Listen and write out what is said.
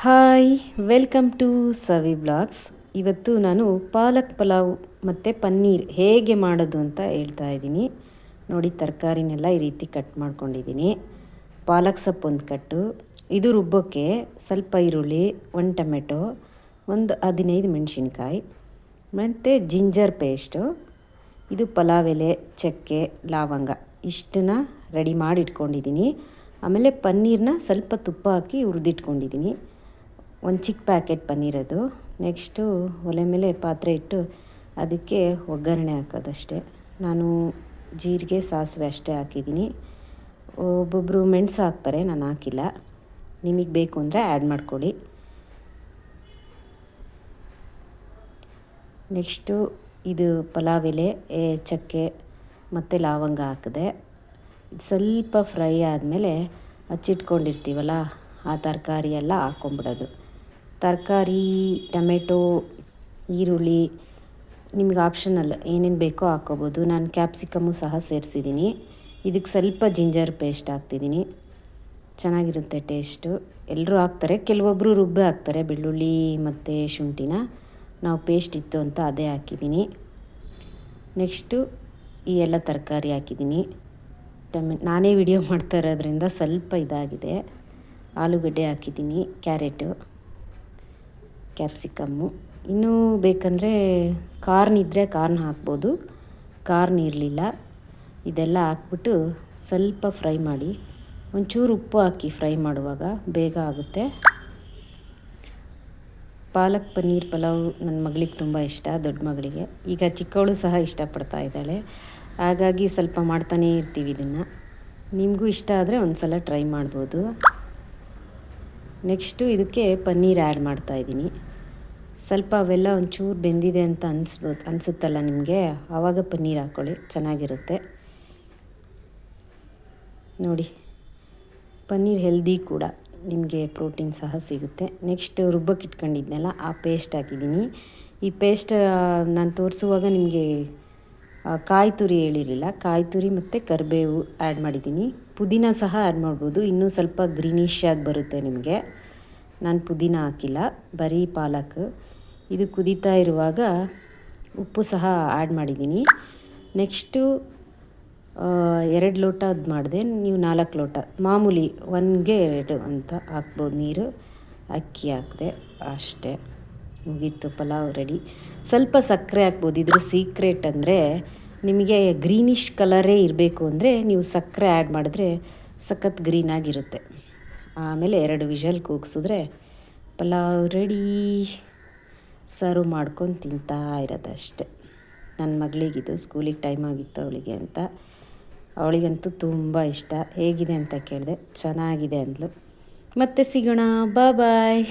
Hi, welcome to Savi blogs. ಇವತ್ತು ನಾನು ಪಾಲಕ್ ಪಲಾವ್ ಮತ್ತು ಪನ್ನೀರ್ ಹೇಗೆ ಮಾಡೋದು ಅಂತ ಹೇಳ್ತಾ ಇದ್ದೀನಿ. ನೋಡಿ, ತರಕಾರಿನೆಲ್ಲ ಈ ರೀತಿ ಕಟ್ ಮಾಡ್ಕೊಂಡಿದ್ದೀನಿ. ಪಾಲಕ್ ಸೊಪ್ಪು ಒಂದು ಕಟ್ಟು, ಇದು ರುಬ್ಬೋಕ್ಕೆ ಸ್ವಲ್ಪ ಈರುಳ್ಳಿ, ಒಂದು ಟೊಮೆಟೊ, ಒಂದು 15 ಮೆಣಸಿನ್ಕಾಯಿ ಮತ್ತು ಜಿಂಜರ್ ಪೇಸ್ಟು, ಇದು ಪಲಾವ್ ಎಲೆ, ಚಕ್ಕೆ, ಲವಂಗ ಇಷ್ಟನ್ನ ರೆಡಿ ಮಾಡಿ ಇಟ್ಕೊಂಡಿದ್ದೀನಿ. ಆಮೇಲೆ ಪನ್ನೀರನ್ನ ಸ್ವಲ್ಪ ತುಪ್ಪ ಹಾಕಿ ಹುರಿದಿಟ್ಕೊಂಡಿದ್ದೀನಿ. ಒಂದು ಚಿಕ್ಕ ಪ್ಯಾಕೆಟ್ ಪನ್ನೀರದು. ನೆಕ್ಸ್ಟು ಒಲೆ ಮೇಲೆ ಪಾತ್ರೆ ಇಟ್ಟು ಅದಕ್ಕೆ ಒಗ್ಗರಣೆ ಹಾಕೋದಷ್ಟೇ. ನಾನು ಜೀರಿಗೆ, ಸಾಸಿವೆ ಅಷ್ಟೇ ಹಾಕಿದ್ದೀನಿ. ಒಬ್ಬೊಬ್ಬರು ಮೆಣಸು ಹಾಕ್ತಾರೆ, ನಾನು ಹಾಕಿಲ್ಲ. ನಿಮಗೆ ಬೇಕು ಅಂದರೆ ಆ್ಯಡ್ ಮಾಡ್ಕೊಳ್ಳಿ. ನೆಕ್ಸ್ಟು ಇದು ಪಲಾವ್ ಎಲೆ, ಚಕ್ಕೆ ಮತ್ತು ಲವಂಗ ಹಾಕಿದೆ. ಸ್ವಲ್ಪ ಫ್ರೈ ಆದಮೇಲೆ ಹಚ್ಚಿಟ್ಕೊಂಡಿರ್ತೀವಲ್ಲ ಆ ತರಕಾರಿ ಎಲ್ಲ ಹಾಕ್ಕೊಂಬಿಡೋದು. ತರಕಾರಿ, ಟೊಮೆಟೊ, ಈರುಳ್ಳಿ ನಿಮಗೆ ಆಪ್ಷನಲ್ ಏನೇನು ಬೇಕೋ ಹಾಕ್ಕೋಬೋದು. ನಾನು ಕ್ಯಾಪ್ಸಿಕಮ್ಮು ಸಹ ಸೇರಿಸಿದ್ದೀನಿ. ಇದಕ್ಕೆ ಸ್ವಲ್ಪ ಜಿಂಜರ್ ಪೇಸ್ಟ್ ಹಾಕ್ತಿದ್ದೀನಿ, ಚೆನ್ನಾಗಿರುತ್ತೆ ಟೇಸ್ಟು. ಎಲ್ಲರೂ ಹಾಕ್ತಾರೆ, ಕೆಲವೊಬ್ಬರು ರುಬ್ಬೆ ಹಾಕ್ತಾರೆ ಬೆಳ್ಳುಳ್ಳಿ ಮತ್ತು ಶುಂಠಿನ. ನಾವು ಪೇಸ್ಟ್ ಇತ್ತು ಅಂತ ಅದೇ ಹಾಕಿದ್ದೀನಿ. ನೆಕ್ಸ್ಟು ಈ ಎಲ್ಲ ತರಕಾರಿ ಹಾಕಿದ್ದೀನಿ. ನಾನೇ ವಿಡಿಯೋ ಮಾಡ್ತಾ ಇರೋದ್ರಿಂದ ಸ್ವಲ್ಪ ಇದಾಗಿದೆ. ಆಲೂಗಡ್ಡೆ ಹಾಕಿದ್ದೀನಿ, ಕ್ಯಾರೆಟು, ಕ್ಯಾಪ್ಸಿಕಮ್ಮು. ಇನ್ನೂ ಬೇಕಂದರೆ ಕಾರ್ನ್ ಇದ್ದರೆ ಕಾರ್ನ್ ಹಾಕ್ಬೋದು, ಕಾರ್ನ್ ಇರಲಿಲ್ಲ. ಇದೆಲ್ಲ ಹಾಕ್ಬಿಟ್ಟು ಸ್ವಲ್ಪ ಫ್ರೈ ಮಾಡಿ. ಒಂಚೂರು ಉಪ್ಪು ಹಾಕಿ ಫ್ರೈ ಮಾಡುವಾಗ ಬೇಗ ಆಗುತ್ತೆ. ಪಾಲಕ್ ಪನ್ನೀರ್ ಪಲಾವ್ ನನ್ನ ಮಗಳಿಗೆ ತುಂಬ ಇಷ್ಟ, ದೊಡ್ಡ ಮಗಳಿಗೆ. ಈಗ ಚಿಕ್ಕವಳು ಸಹ ಇಷ್ಟಪಡ್ತಾ ಇದ್ದಾಳೆ. ಹಾಗಾಗಿ ಸ್ವಲ್ಪ ಮಾಡ್ತಾನೇ ಇರ್ತೀವಿ ಇದನ್ನು. ನಿಮಗೂ ಇಷ್ಟ ಆದರೆ ಒಂದು ಸಲ ಟ್ರೈ ಮಾಡ್ಬೋದು. ನೆಕ್ಸ್ಟು ಇದಕ್ಕೆ ಪನ್ನೀರ್ ಆ್ಯಡ್ ಮಾಡ್ತಾಯಿದ್ದೀನಿ. ಸ್ವಲ್ಪ ಅವೆಲ್ಲ ಒಂಚೂರು ಬೆಂದಿದೆ ಅಂತ ಅನಿಸುತ್ತಲ್ಲ ನಿಮಗೆ, ಆವಾಗ ಪನ್ನೀರ್ ಹಾಕ್ಕೊಳ್ಳಿ, ಚೆನ್ನಾಗಿರುತ್ತೆ. ನೋಡಿ, ಪನ್ನೀರ್ ಹೆಲ್ದಿ ಕೂಡ, ನಿಮಗೆ ಪ್ರೋಟೀನ್ ಸಹ ಸಿಗುತ್ತೆ. ನೆಕ್ಸ್ಟ್ ರುಬ್ಬಕ್ಕೆ ಇಟ್ಕೊಂಡಿದ್ನಲ್ಲ ಆ ಪೇಸ್ಟ್ ಹಾಕಿದ್ದೀನಿ. ಈ ಪೇಸ್ಟ್ ನಾನು ತೋರಿಸುವಾಗ ನಿಮಗೆ ಕಾಯಿ ತುರಿ ಹೇಳಿರಲಿಲ್ಲ, ಕಾಯಿ ತುರಿ ಮತ್ತು ಕರಿಬೇವು ಆ್ಯಡ್ ಮಾಡಿದ್ದೀನಿ. ಪುದೀನ ಸಹ ಆ್ಯಡ್ ಮಾಡ್ಬೋದು, ಇನ್ನೂ ಸ್ವಲ್ಪ ಗ್ರೀನಿಶ್ ಆಗಿ ಬರುತ್ತೆ ನಿಮಗೆ. ನಾನು ಪುದೀನ ಹಾಕಿಲ್ಲ, ಬರೀ ಪಾಲಕ್. ಇದು ಕುದೀತಾ ಇರುವಾಗ ಉಪ್ಪು ಸಹ ಆ್ಯಡ್ ಮಾಡಿದ್ದೀನಿ. ನೆಕ್ಸ್ಟು 2 ಲೋಟ ಅದು ಮಾಡಿದೆ, ನೀವು 4 ಲೋಟ ಮಾಮೂಲಿ 1ಗೆ 2 ಅಂತ ಹಾಕ್ಬೋದು ನೀರು. ಅಕ್ಕಿ ಹಾಕಿದೆ ಅಷ್ಟೇ, ಮುಗೀತು, ಪಲಾವ್ ರೆಡಿ. ಸ್ವಲ್ಪ ಸಕ್ಕರೆ ಹಾಕ್ಬೋದು. ಇದ್ರ ಸೀಕ್ರೆಟ್ ಅಂದರೆ ನಿಮಗೆ ಗ್ರೀನಿಶ್ ಕಲರೇ ಇರಬೇಕು ಅಂದರೆ ನೀವು ಸಕ್ಕರೆ ಆ್ಯಡ್ ಮಾಡಿದ್ರೆ ಸಖತ್ ಗ್ರೀನಾಗಿರುತ್ತೆ. ಆಮೇಲೆ 2 ವಿಷಲ್ ಕೂಗಿಸಿದ್ರೆ ಪಲಾವ್ ರೆಡಿ. ಸರ್ವ್ ಮಾಡ್ಕೊಂಡು ತಿಂತಾ ಇರೋದಷ್ಟೆ. ನನ್ನ ಮಗಳಿಗಿದು ಸ್ಕೂಲಿಗೆ ಟೈಮ್ ಆಗಿತ್ತು ಅವಳಿಗೆ ಅಂತ. ಅವಳಿಗಂತೂ ತುಂಬ ಇಷ್ಟ. ಹೇಗಿದೆ ಅಂತ ಕೇಳಿದೆ, ಚೆನ್ನಾಗಿದೆ ಅಂದ್ಲು. ಮತ್ತೆ ಸಿಗೋಣ, ಬಾಯ್.